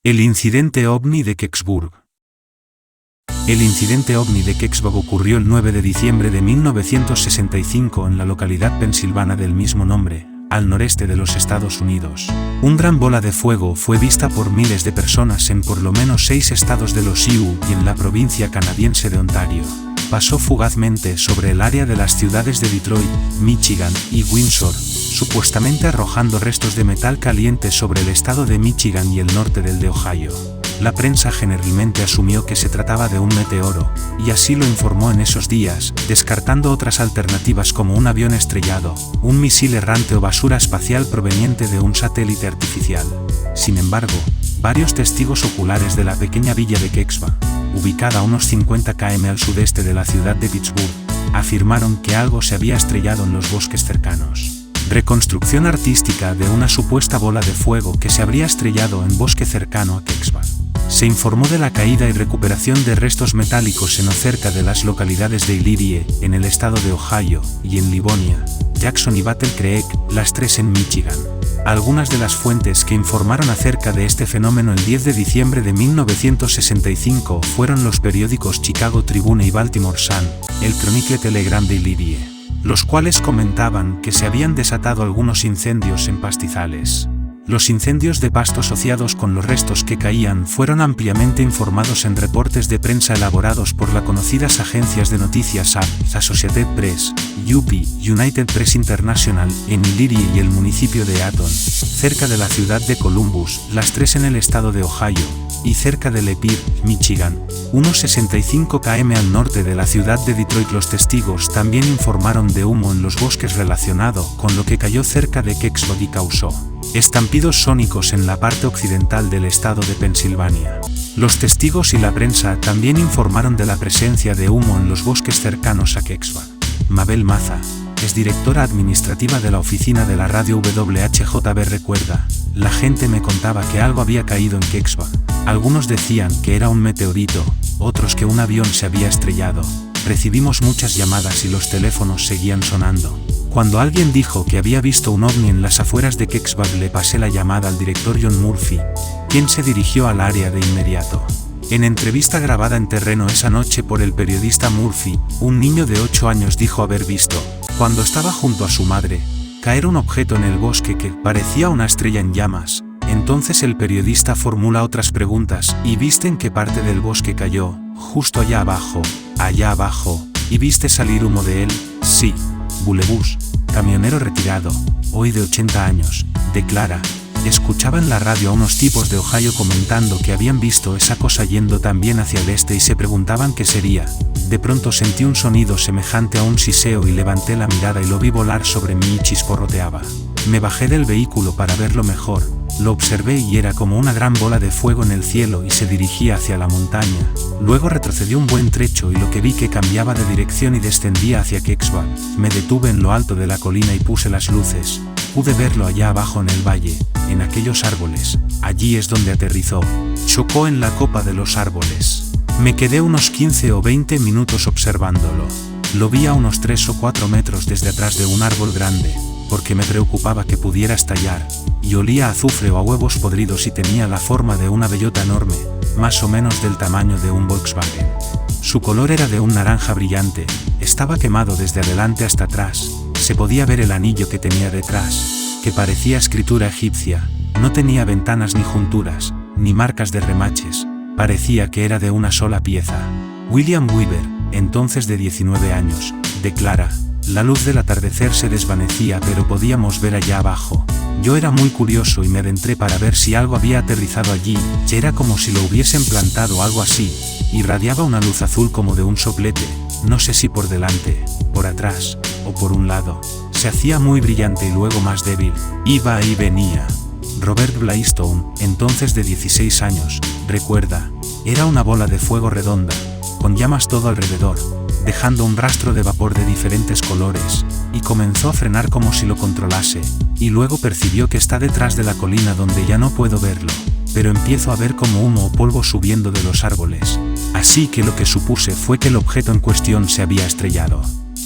El incidente ovni de Kecksburg. El incidente ovni de Kecksburg ocurrió el 9 de diciembre de 1965 en la localidad pensilvana del mismo nombre, al noreste de los Estados Unidos. Una gran bola de fuego fue vista por miles de personas en por lo menos 6 estados de los Sioux y en la provincia canadiense de Ontario. Pasó fugazmente sobre el área de las ciudades de Detroit, Michigan, y Windsor, supuestamente arrojando restos de metal caliente sobre el estado de Michigan y el norte del de Ohio. La prensa generalmente asumió que se trataba de un meteoro, y así lo informó en esos días, descartando otras alternativas como un avión estrellado, un misil errante o basura espacial proveniente de un satélite artificial. Sin embargo, varios testigos oculares de la pequeña villa de Kecksburg, ubicada a unos 50 km al sudeste de la ciudad de Pittsburgh, afirmaron que algo se había estrellado en los bosques cercanos. Reconstrucción artística de una supuesta bola de fuego que se habría estrellado en bosque cercano a Kecksburg. Se informó de la caída y recuperación de restos metálicos en o cerca de las localidades de Elyria, en el estado de Ohio, y en Livonia, Jackson y Battle Creek, las 3 en Michigan. Algunas de las fuentes que informaron acerca de este fenómeno el 10 de diciembre de 1965 fueron los periódicos Chicago Tribune y Baltimore Sun, el Chronicle Telegram de Elyria, los cuales comentaban que se habían desatado algunos incendios en pastizales. Los incendios de pasto asociados con los restos que caían fueron ampliamente informados en reportes de prensa elaborados por las conocidas agencias de noticias AP, Associated Press, UP, United Press International, en Elyria y el municipio de Eaton, cerca de la ciudad de Columbus, las 3 en el estado de Ohio, y cerca de Lapeer, Michigan, unos 65 km al norte de la ciudad de Detroit. Los testigos también informaron de humo en los bosques relacionado con lo que cayó cerca de Kecksburg y causó estampidos sónicos en la parte occidental del estado de Pensilvania. Los testigos y la prensa también informaron de la presencia de humo en los bosques cercanos a Kecksburg. Mabel Maza, es directora administrativa de la oficina de la radio WHJB, recuerda: la gente me contaba que algo había caído en Kecksburg. Algunos decían que era un meteorito, otros que un avión se había estrellado. Recibimos muchas llamadas y los teléfonos seguían sonando. Cuando alguien dijo que había visto un ovni en las afueras de Kecksburg, le pasé la llamada al director John Murphy, quien se dirigió al área de inmediato. En entrevista grabada en terreno esa noche por el periodista Murphy, un niño de 8 años dijo haber visto, cuando estaba junto a su madre, caer un objeto en el bosque que parecía una estrella en llamas. Entonces el periodista formula otras preguntas: ¿y viste en qué parte del bosque cayó? Justo allá abajo, ¿y viste salir humo de él? Sí. Bulebus, camionero retirado, hoy de 80 años, declara: escuchaba en la radio a unos tipos de Ohio comentando que habían visto esa cosa yendo también hacia el este y se preguntaban qué sería. De pronto sentí un sonido semejante a un siseo y levanté la mirada y lo vi volar sobre mí y chisporroteaba. Me bajé del vehículo para verlo mejor, lo observé y era como una gran bola de fuego en el cielo y se dirigía hacia la montaña. Luego retrocedió un buen trecho y lo que vi que cambiaba de dirección y descendía hacia Kecksburg. Me detuve en lo alto de la colina y puse las luces. Pude verlo allá abajo en el valle, en aquellos árboles. Allí es donde aterrizó. Chocó en la copa de los árboles. Me quedé unos 15 o 20 minutos observándolo. Lo vi a unos 3 o 4 metros desde atrás de un árbol grande, porque me preocupaba que pudiera estallar, y olía a azufre o a huevos podridos y tenía la forma de una bellota enorme, más o menos del tamaño de un Volkswagen. Su color era de un naranja brillante, estaba quemado desde adelante hasta atrás, se podía ver el anillo que tenía detrás, que parecía escritura egipcia, no tenía ventanas ni junturas, ni marcas de remaches, parecía que era de una sola pieza. William Weaver, entonces de 19 años, declara: la luz del atardecer se desvanecía pero podíamos ver allá abajo. Yo era muy curioso y me adentré para ver si algo había aterrizado allí, y era como si lo hubiesen plantado o algo así. Irradiaba una luz azul como de un soplete, no sé si por delante, por atrás, o por un lado. Se hacía muy brillante y luego más débil, iba y venía. Robert Blaistone, entonces de 16 años, recuerda: era una bola de fuego redonda, con llamas todo alrededor, dejando un rastro de vapor de diferentes colores, y comenzó a frenar como si lo controlase, y luego percibió que está detrás de la colina donde ya no puedo verlo, pero empiezo a ver como humo o polvo subiendo de los árboles, así que lo que supuse fue que el objeto en cuestión se había estrellado.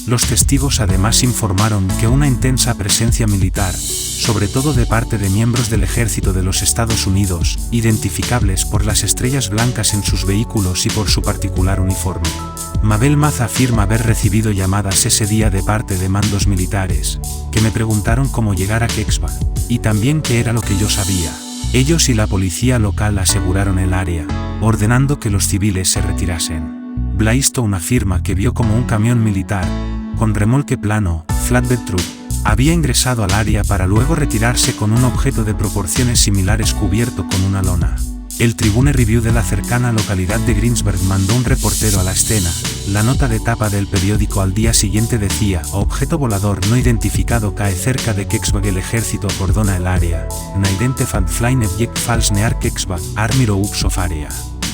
Los testigos además informaron que una intensa presencia militar, sobre todo de parte de miembros del ejército de los Estados Unidos, identificables por las estrellas blancas en sus vehículos y por su particular uniforme. Mabel Maz afirma haber recibido llamadas ese día de parte de mandos militares, que me preguntaron cómo llegar a Kecksburg, y también qué era lo que yo sabía. Ellos y la policía local aseguraron el área, ordenando que los civiles se retirasen. Blaistone afirma que vio como un camión militar, con remolque plano, flatbed truck, había ingresado al área para luego retirarse con un objeto de proporciones similares cubierto con una lona. El Tribune Review de la cercana localidad de Greensburg mandó un reportero a la escena. La nota de tapa del periódico al día siguiente decía: objeto volador no identificado cae cerca de Kecksburg, el ejército acordona el área. Unidentified flying object falls near Kecksburg, Army Roads of Area.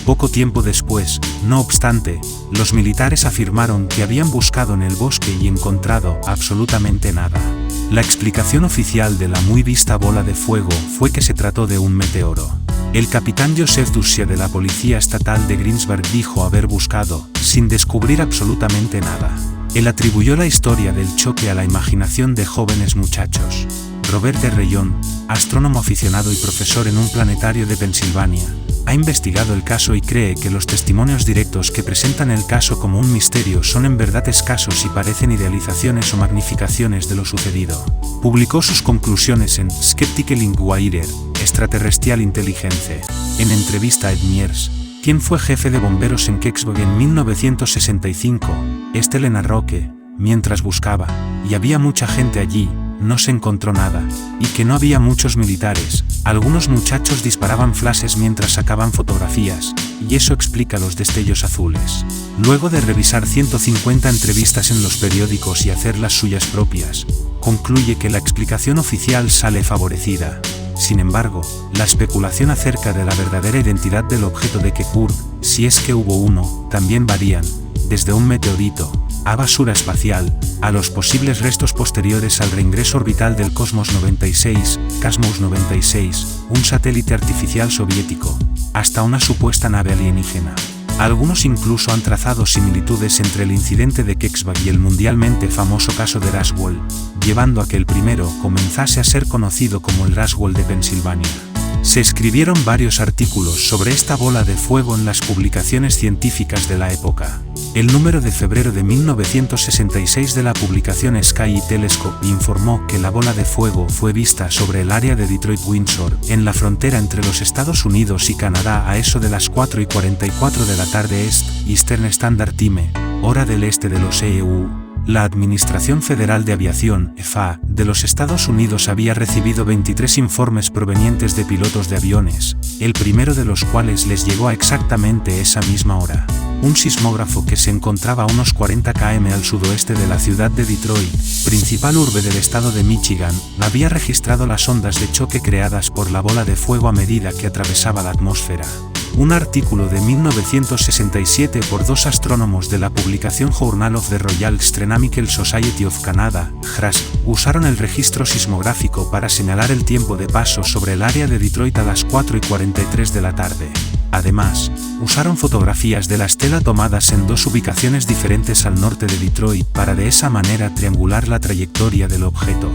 Poco tiempo después, no obstante, los militares afirmaron que habían buscado en el bosque y encontrado absolutamente nada. La explicación oficial de la muy vista bola de fuego fue que se trató de un meteoro. El capitán Joseph Ducia de la Policía Estatal de Greensburg dijo haber buscado, sin descubrir absolutamente nada. Él atribuyó la historia del choque a la imaginación de jóvenes muchachos. Robert D. Rayon, astrónomo aficionado y profesor en un planetario de Pensilvania, ha investigado el caso y cree que los testimonios directos que presentan el caso como un misterio son en verdad escasos y parecen idealizaciones o magnificaciones de lo sucedido. Publicó sus conclusiones en Skeptical Inquirer, Extraterrestrial Intelligence. En entrevista a Ed Mears, quien fue jefe de bomberos en Kecksburg en 1965, este le narró que, mientras buscaba, y había mucha gente allí, no se encontró nada, y que no había muchos militares. Algunos muchachos disparaban flashes mientras sacaban fotografías, y eso explica los destellos azules. Luego de revisar 150 entrevistas en los periódicos y hacer las suyas propias, concluye que la explicación oficial sale favorecida. Sin embargo, la especulación acerca de la verdadera identidad del objeto de Kecksburg, si es que hubo uno, también varían, desde un meteorito, a basura espacial, a los posibles restos posteriores al reingreso orbital del Cosmos 96, Cosmos 96, un satélite artificial soviético, hasta una supuesta nave alienígena. Algunos incluso han trazado similitudes entre el incidente de Kecksburg y el mundialmente famoso caso de Roswell, llevando a que el primero comenzase a ser conocido como el Roswell de Pensilvania. Se escribieron varios artículos sobre esta bola de fuego en las publicaciones científicas de la época. El número de febrero de 1966 de la publicación Sky Telescope informó que la bola de fuego fue vista sobre el área de Detroit-Windsor, en la frontera entre los Estados Unidos y Canadá a eso de las 4:44 de la tarde Eastern Standard Time, hora del este de los EU. La Administración Federal de Aviación, FAA, de los Estados Unidos había recibido 23 informes provenientes de pilotos de aviones, el primero de los cuales les llegó a exactamente esa misma hora. Un sismógrafo que se encontraba a unos 40 km al sudoeste de la ciudad de Detroit, principal urbe del estado de Michigan, había registrado las ondas de choque creadas por la bola de fuego a medida que atravesaba la atmósfera. Un artículo de 1967 por dos astrónomos de la publicación Journal of the Royal Astronomical Society of Canada, JASC, usaron el registro sismográfico para señalar el tiempo de paso sobre el área de Detroit a las 4:43 de la tarde. Además, usaron fotografías de la estela tomadas en dos ubicaciones diferentes al norte de Detroit para de esa manera triangular la trayectoria del objeto.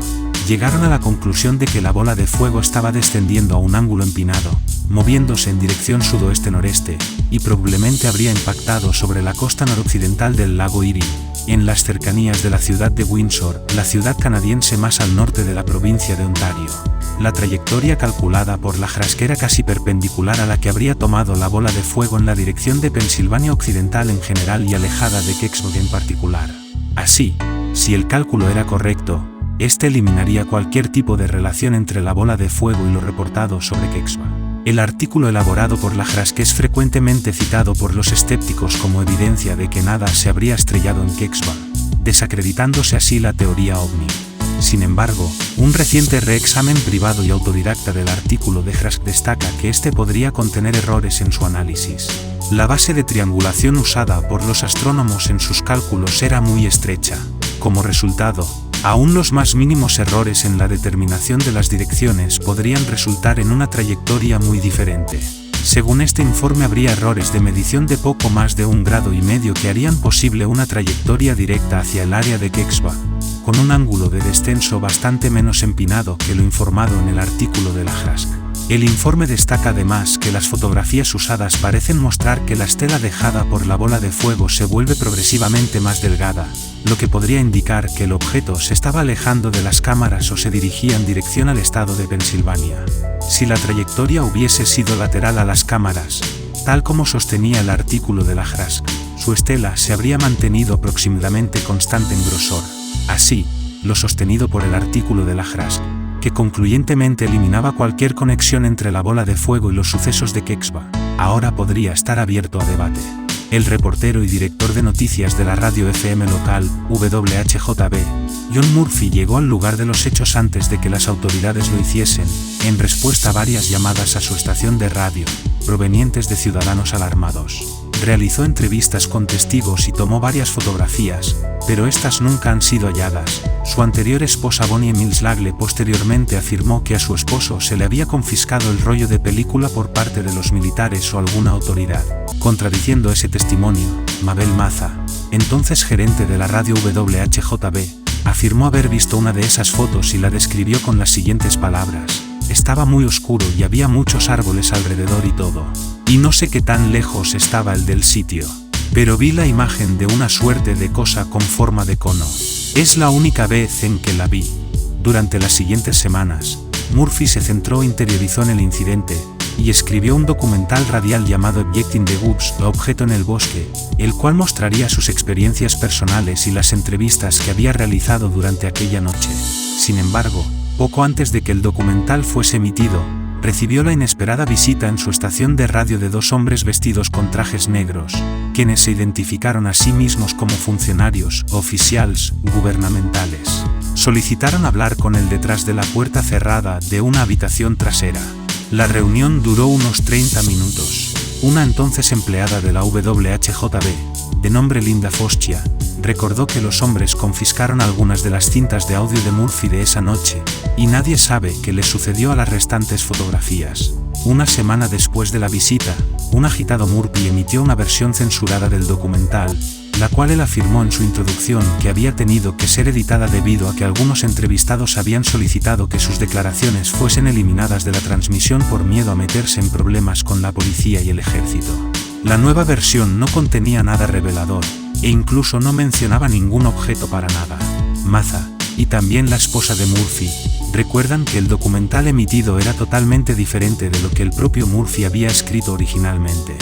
Llegaron a la conclusión de que la bola de fuego estaba descendiendo a un ángulo empinado, moviéndose en dirección sudoeste-noreste, y probablemente habría impactado sobre la costa noroccidental del lago Erie, en las cercanías de la ciudad de Windsor, la ciudad canadiense más al norte de la provincia de Ontario. La trayectoria calculada por la JASC era casi perpendicular a la que habría tomado la bola de fuego en la dirección de Pensilvania Occidental en general y alejada de Kecksburg en particular. Así, si el cálculo era correcto, este eliminaría cualquier tipo de relación entre la bola de fuego y lo reportado sobre Kecksburg. El artículo elaborado por la JASC es frecuentemente citado por los escépticos como evidencia de que nada se habría estrellado en Kecksburg, desacreditándose así la teoría ovni. Sin embargo, un reciente reexamen privado y autodidacta del artículo de JASC destaca que este podría contener errores en su análisis. La base de triangulación usada por los astrónomos en sus cálculos era muy estrecha. Como resultado, aún los más mínimos errores en la determinación de las direcciones podrían resultar en una trayectoria muy diferente. Según este informe, habría errores de medición de poco más de 1,5 grados que harían posible una trayectoria directa hacia el área de Kexva, con un ángulo de descenso bastante menos empinado que lo informado en el artículo de la JASC. El informe destaca además que las fotografías usadas parecen mostrar que la estela dejada por la bola de fuego se vuelve progresivamente más delgada, lo que podría indicar que el objeto se estaba alejando de las cámaras o se dirigía en dirección al estado de Pensilvania. Si la trayectoria hubiese sido lateral a las cámaras, tal como sostenía el artículo de la JASC, su estela se habría mantenido aproximadamente constante en grosor. Así, lo sostenido por el artículo de la JASC, que concluyentemente eliminaba cualquier conexión entre la bola de fuego y los sucesos de Kexva, ahora podría estar abierto a debate. El reportero y director de noticias de la radio FM local, WHJB, John Murphy, llegó al lugar de los hechos antes de que las autoridades lo hiciesen, en respuesta a varias llamadas a su estación de radio, provenientes de ciudadanos alarmados. Realizó entrevistas con testigos y tomó varias fotografías, pero estas nunca han sido halladas. Su anterior esposa Bonnie Mills Lagle posteriormente afirmó que a su esposo se le había confiscado el rollo de película por parte de los militares o alguna autoridad. Contradiciendo ese testimonio, Mabel Maza, entonces gerente de la radio WHJB, afirmó haber visto una de esas fotos y la describió con las siguientes palabras: estaba muy oscuro y había muchos árboles alrededor y todo. Y no sé qué tan lejos estaba el del sitio, pero vi la imagen de una suerte de cosa con forma de cono. Es la única vez en que la vi. Durante las siguientes semanas, Murphy se centró e interiorizó en el incidente, y escribió un documental radial llamado Object in the Woods, Objeto en el Bosque, el cual mostraría sus experiencias personales y las entrevistas que había realizado durante aquella noche. Sin embargo, poco antes de que el documental fuese emitido, recibió la inesperada visita en su estación de radio de 2 hombres vestidos con trajes negros, quienes se identificaron a sí mismos como funcionarios oficiales gubernamentales. Solicitaron hablar con él detrás de la puerta cerrada de una habitación trasera. La reunión duró unos 30 minutos. Una entonces empleada de la WHJB, de nombre Linda Foschia, recordó que los hombres confiscaron algunas de las cintas de audio de Murphy de esa noche, y nadie sabe qué le sucedió a las restantes fotografías. Una semana después de la visita, un agitado Murphy emitió una versión censurada del documental, la cual él afirmó en su introducción que había tenido que ser editada debido a que algunos entrevistados habían solicitado que sus declaraciones fuesen eliminadas de la transmisión por miedo a meterse en problemas con la policía y el ejército. La nueva versión no contenía nada revelador, e incluso no mencionaba ningún objeto para nada. Maza, y también la esposa de Murphy, recuerdan que el documental emitido era totalmente diferente de lo que el propio Murphy había escrito originalmente.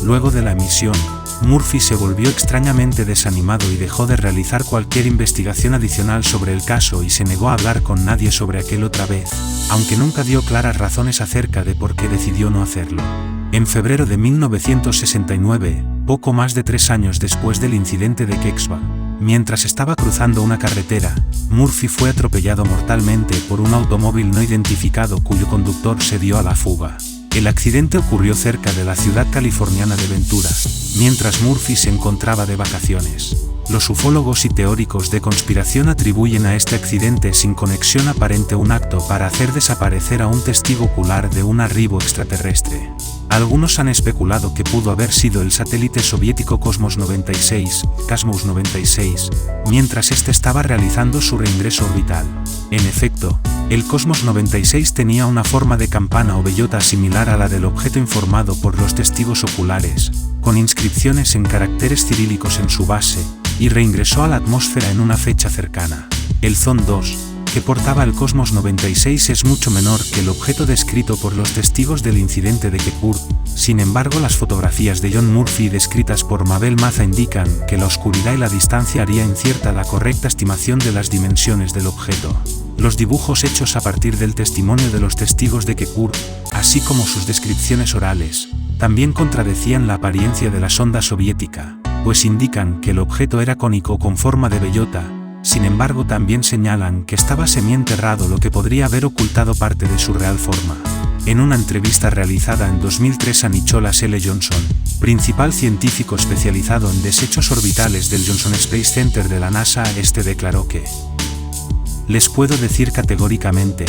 Luego de la emisión, Murphy se volvió extrañamente desanimado y dejó de realizar cualquier investigación adicional sobre el caso y se negó a hablar con nadie sobre aquel otra vez, aunque nunca dio claras razones acerca de por qué decidió no hacerlo. En febrero de 1969, poco más de 3 años después del incidente de Kexva, mientras estaba cruzando una carretera, Murphy fue atropellado mortalmente por un automóvil no identificado cuyo conductor se dio a la fuga. El accidente ocurrió cerca de la ciudad californiana de Ventura, mientras Murphy se encontraba de vacaciones. Los ufólogos y teóricos de conspiración atribuyen a este accidente sin conexión aparente un acto para hacer desaparecer a un testigo ocular de un arribo extraterrestre. Algunos han especulado que pudo haber sido el satélite soviético Cosmos 96, mientras este estaba realizando su reingreso orbital. En efecto, el Cosmos 96 tenía una forma de campana o bellota similar a la del objeto informado por los testigos oculares, con inscripciones en caracteres cirílicos en su base, y reingresó a la atmósfera en una fecha cercana. El Zond 2, que portaba el Cosmos 96, es mucho menor que el objeto descrito por los testigos del incidente de Kepur. Sin embargo, las fotografías de John Murphy descritas por Mabel Maza indican que la oscuridad y la distancia haría incierta la correcta estimación de las dimensiones del objeto. Los dibujos hechos a partir del testimonio de los testigos de Kepur, así como sus descripciones orales, también contradecían la apariencia de la sonda soviética, pues indican que el objeto era cónico con forma de bellota. Sin embargo, también señalan que estaba semienterrado, lo que podría haber ocultado parte de su real forma. En una entrevista realizada en 2003 a Nicholas L. Johnson, principal científico especializado en desechos orbitales del Johnson Space Center de la NASA, este declaró que: "Les puedo decir categóricamente,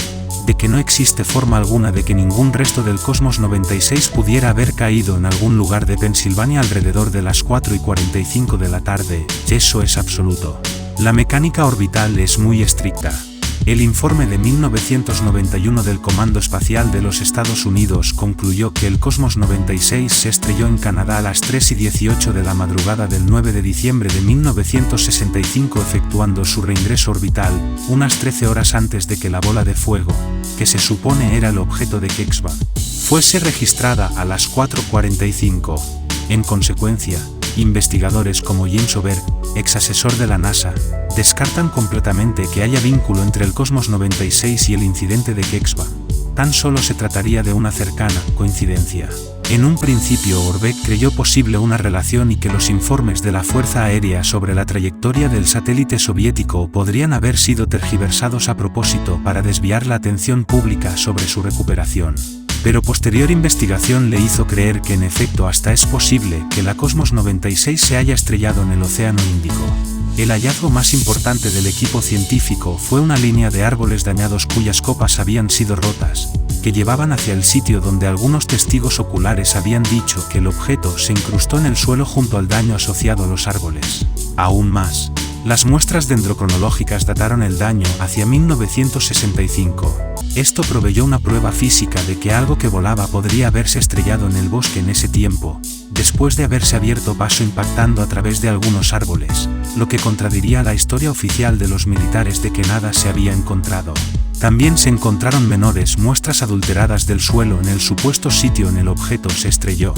de que no existe forma alguna de que ningún resto del Cosmos 96 pudiera haber caído en algún lugar de Pensilvania alrededor de las 4:45 de la tarde, eso es absoluto. La mecánica orbital es muy estricta. El informe de 1991 del Comando Espacial de los Estados Unidos concluyó que el Cosmos 96 se estrelló en Canadá a las 3:18 de la madrugada del 9 de diciembre de 1965, efectuando su reingreso orbital, unas 13 horas antes de que la bola de fuego, que se supone era el objeto de Kecksburg, fuese registrada a las 4:45. En consecuencia, investigadores como James Oberg, ex asesor de la NASA, descartan completamente que haya vínculo entre el Cosmos 96 y el incidente de Kecksburg. Tan solo se trataría de una cercana coincidencia. En un principio Oberg creyó posible una relación y que los informes de la Fuerza Aérea sobre la trayectoria del satélite soviético podrían haber sido tergiversados a propósito para desviar la atención pública sobre su recuperación. Pero posterior investigación le hizo creer que en efecto hasta es posible que la Cosmos 96 se haya estrellado en el Océano Índico. El hallazgo más importante del equipo científico fue una línea de árboles dañados cuyas copas habían sido rotas, que llevaban hacia el sitio donde algunos testigos oculares habían dicho que el objeto se incrustó en el suelo junto al daño asociado a los árboles. Aún más, las muestras dendrocronológicas dataron el daño hacia 1965. Esto proveyó una prueba física de que algo que volaba podría haberse estrellado en el bosque en ese tiempo, después de haberse abierto paso impactando a través de algunos árboles, lo que contradiría la historia oficial de los militares de que nada se había encontrado. También se encontraron menores muestras adulteradas del suelo en el supuesto sitio en el objeto se estrelló.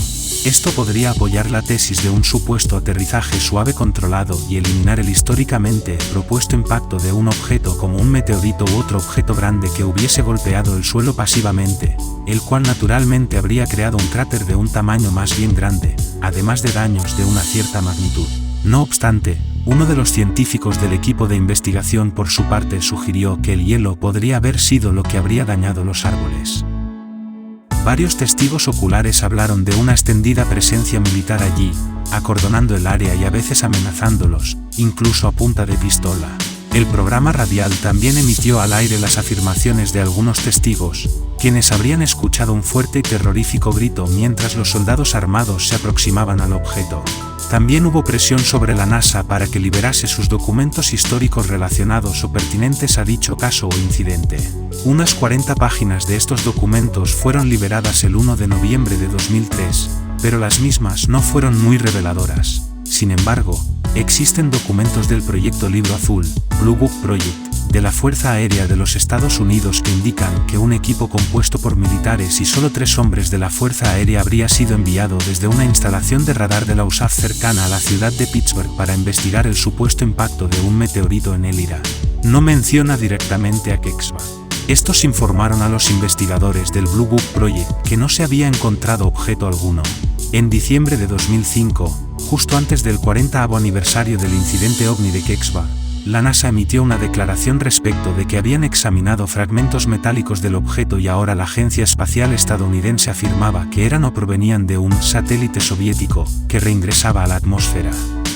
Esto podría apoyar la tesis de un supuesto aterrizaje suave controlado y eliminar el históricamente propuesto impacto de un objeto como un meteorito u otro objeto grande que hubiese golpeado el suelo pasivamente, el cual naturalmente habría creado un cráter de un tamaño más bien grande, además de daños de una cierta magnitud. No obstante, uno de los científicos del equipo de investigación por su parte sugirió que el hielo podría haber sido lo que habría dañado los árboles. Varios testigos oculares hablaron de una extendida presencia militar allí, acordonando el área y a veces amenazándolos, incluso a punta de pistola. El programa radial también emitió al aire las afirmaciones de algunos testigos, quienes habrían escuchado un fuerte y terrorífico grito mientras los soldados armados se aproximaban al objeto. También hubo presión sobre la NASA para que liberase sus documentos históricos relacionados o pertinentes a dicho caso o incidente. Unas 40 páginas de estos documentos fueron liberadas el 1 de noviembre de 2003, pero las mismas no fueron muy reveladoras. Sin embargo, existen documentos del proyecto Libro Azul, Blue Book Project, de la Fuerza Aérea de los Estados Unidos que indican que un equipo compuesto por militares y solo 3 hombres de la Fuerza Aérea habría sido enviado desde una instalación de radar de la USAF cercana a la ciudad de Pittsburgh para investigar el supuesto impacto de un meteorito en el Irak. No menciona directamente a Kecksburg. Estos informaron a los investigadores del Blue Book Project que no se había encontrado objeto alguno. En diciembre de 2005, justo antes del 40º aniversario del incidente ovni de Kecksburg, la NASA emitió una declaración respecto de que habían examinado fragmentos metálicos del objeto y ahora la Agencia Espacial Estadounidense afirmaba que eran o provenían de un satélite soviético que reingresaba a la atmósfera.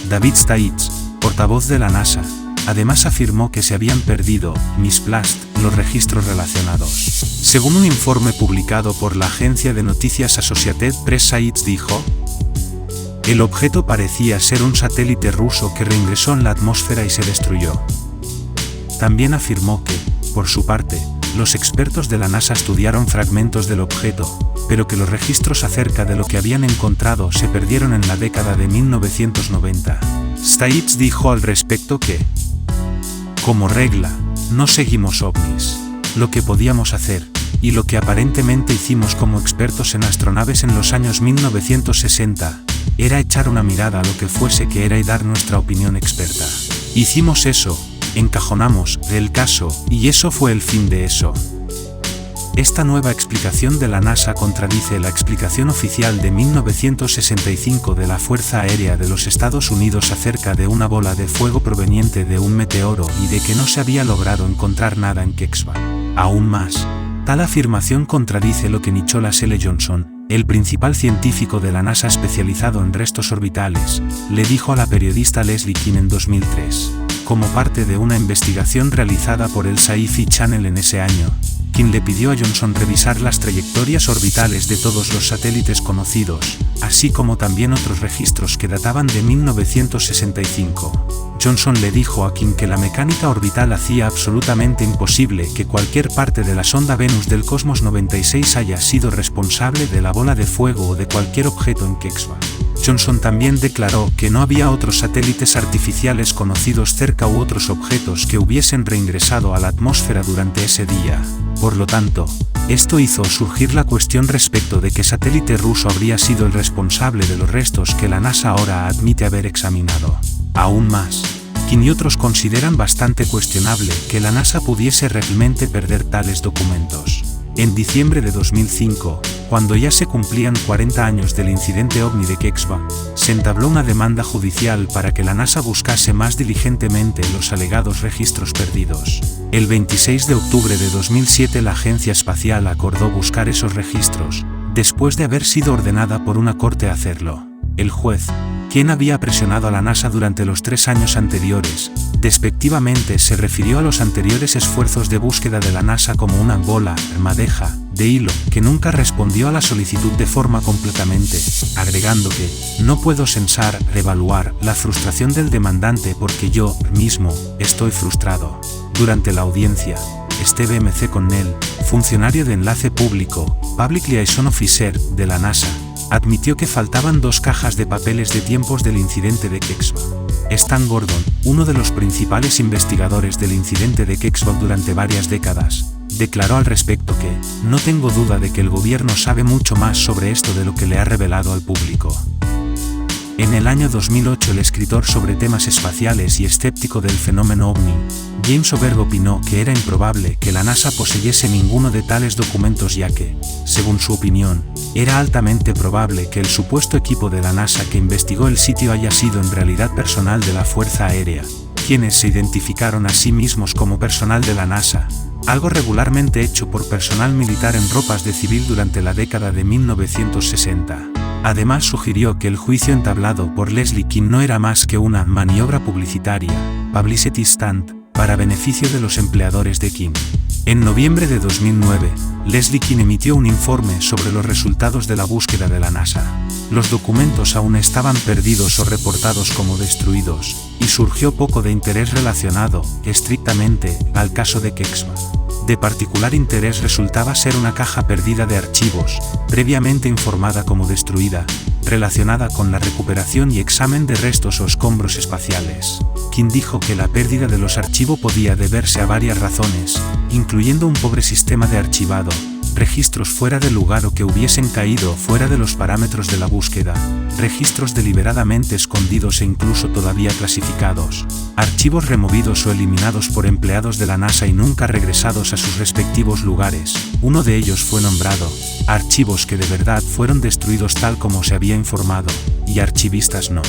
David Stites, portavoz de la NASA, además afirmó que se habían perdido, misplaced, los registros relacionados. Según un informe publicado por la agencia de noticias Associated Press, Stites dijo: el objeto parecía ser un satélite ruso que reingresó en la atmósfera y se destruyó. También afirmó que, por su parte, los expertos de la NASA estudiaron fragmentos del objeto, pero que los registros acerca de lo que habían encontrado se perdieron en la década de 1990. Stites dijo al respecto que, como regla, no seguimos ovnis. Lo que podíamos hacer, y lo que aparentemente hicimos como expertos en astronaves en los años 1960, era echar una mirada a lo que fuese que era y dar nuestra opinión experta. Hicimos eso, encajonamos el caso, y eso fue el fin de eso. Esta nueva explicación de la NASA contradice la explicación oficial de 1965 de la Fuerza Aérea de los Estados Unidos acerca de una bola de fuego proveniente de un meteoro y de que no se había logrado encontrar nada en Kecksburg. Aún más, tal afirmación contradice lo que Nicholas L. Johnson, el principal científico de la NASA especializado en restos orbitales, le dijo a la periodista Leslie Kean en 2003, como parte de una investigación realizada por el Sci-Fi Channel en ese año. quien le pidió a Johnson revisar las trayectorias orbitales de todos los satélites conocidos, así como también otros registros que databan de 1965. Johnson le dijo a King que la mecánica orbital hacía absolutamente imposible que cualquier parte de la sonda Venus del Cosmos 96 haya sido responsable de la bola de fuego o de cualquier objeto en Kexva. Johnson también declaró que no había otros satélites artificiales conocidos cerca u otros objetos que hubiesen reingresado a la atmósfera durante ese día. Por lo tanto, esto hizo surgir la cuestión respecto de qué satélite ruso habría sido el responsable de los restos que la NASA ahora admite haber examinado. Aún más, King y otros consideran bastante cuestionable que la NASA pudiese realmente perder tales documentos. En diciembre de 2005, cuando ya se cumplían 40 años del incidente OVNI de Kexva, se entabló una demanda judicial para que la NASA buscase más diligentemente los alegados registros perdidos. El 26 de octubre de 2007 la Agencia Espacial acordó buscar esos registros, después de haber sido ordenada por una corte a hacerlo. El juez, quien había presionado a la NASA durante los 3 años anteriores, despectivamente se refirió a los anteriores esfuerzos de búsqueda de la NASA como una bola, madeja, de hilo, que nunca respondió a la solicitud de forma completamente, agregando que, no puedo censar, evaluar, la frustración del demandante porque yo, mismo, estoy frustrado. Durante la audiencia, Steve M.C. Connell, funcionario de enlace público, Public Liaison Officer, de la NASA, admitió que faltaban 2 cajas de papeles de tiempos del incidente de Kexva. Stan Gordon, uno de los principales investigadores del incidente de Kexva durante varias décadas, declaró al respecto que, no tengo duda de que el gobierno sabe mucho más sobre esto de lo que le ha revelado al público. En el año 2008 el escritor sobre temas espaciales y escéptico del fenómeno OVNI, James Oberg opinó que era improbable que la NASA poseyese ninguno de tales documentos ya que, según su opinión, era altamente probable que el supuesto equipo de la NASA que investigó el sitio haya sido en realidad personal de la Fuerza Aérea, quienes se identificaron a sí mismos como personal de la NASA, algo regularmente hecho por personal militar en ropas de civil durante la década de 1960. Además sugirió que el juicio entablado por Leslie King no era más que una maniobra publicitaria, publicity stunt, para beneficio de los empleadores de King. En noviembre de 2009, Leslie King emitió un informe sobre los resultados de la búsqueda de la NASA. Los documentos aún estaban perdidos o reportados como destruidos, y surgió poco de interés relacionado, estrictamente, al caso de Kexva. De particular interés resultaba ser una caja perdida de archivos, previamente informada como destruida, relacionada con la recuperación y examen de restos o escombros espaciales. King dijo que la pérdida de los archivos podía deberse a varias razones, incluyendo un pobre sistema de archivado, registros fuera de lugar o que hubiesen caído fuera de los parámetros de la búsqueda, registros deliberadamente escondidos e incluso todavía clasificados, archivos removidos o eliminados por empleados de la NASA y nunca regresados a sus respectivos lugares, uno de ellos fue nombrado, archivos que de verdad fueron destruidos tal como se había informado, y archivistas no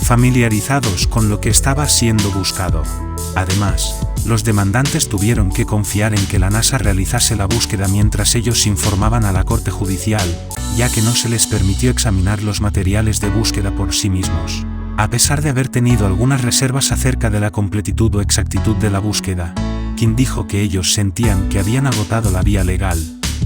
familiarizados con lo que estaba siendo buscado. Además, los demandantes tuvieron que confiar en que la NASA realizase la búsqueda mientras ellos informaban a la Corte Judicial, ya que no se les permitió examinar los materiales de búsqueda por sí mismos. A pesar de haber tenido algunas reservas acerca de la completitud o exactitud de la búsqueda, King dijo que ellos sentían que habían agotado la vía legal,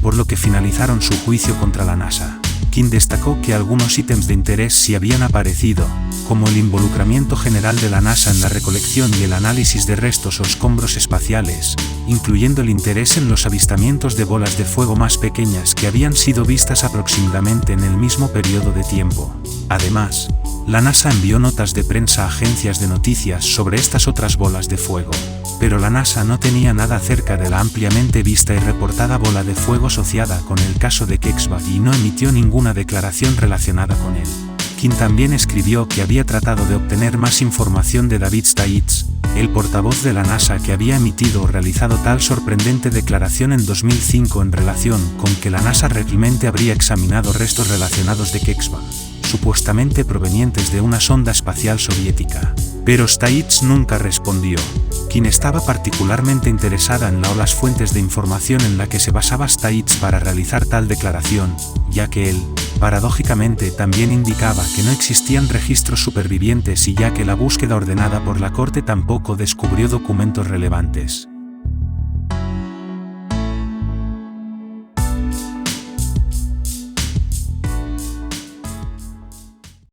por lo que finalizaron su juicio contra la NASA. King destacó que algunos ítems de interés sí habían aparecido, como el involucramiento general de la NASA en la recolección y el análisis de restos o escombros espaciales, incluyendo el interés en los avistamientos de bolas de fuego más pequeñas que habían sido vistas aproximadamente en el mismo periodo de tiempo. Además, la NASA envió notas de prensa a agencias de noticias sobre estas otras bolas de fuego, pero la NASA no tenía nada acerca de la ampliamente vista y reportada bola de fuego asociada con el caso de Kexva y no emitió ninguna declaración relacionada con él. King también escribió que había tratado de obtener más información de David Stites, el portavoz de la NASA que había emitido o realizado tal sorprendente declaración en 2005 en relación con que la NASA realmente habría examinado restos relacionados de Kexva, supuestamente provenientes de una sonda espacial soviética. Pero Stites nunca respondió. King estaba particularmente interesada en las fuentes de información en la que se basaba Stites para realizar tal declaración, ya que él, paradójicamente, también indicaba que no existían registros supervivientes y ya que la búsqueda ordenada por la Corte tampoco descubrió documentos relevantes.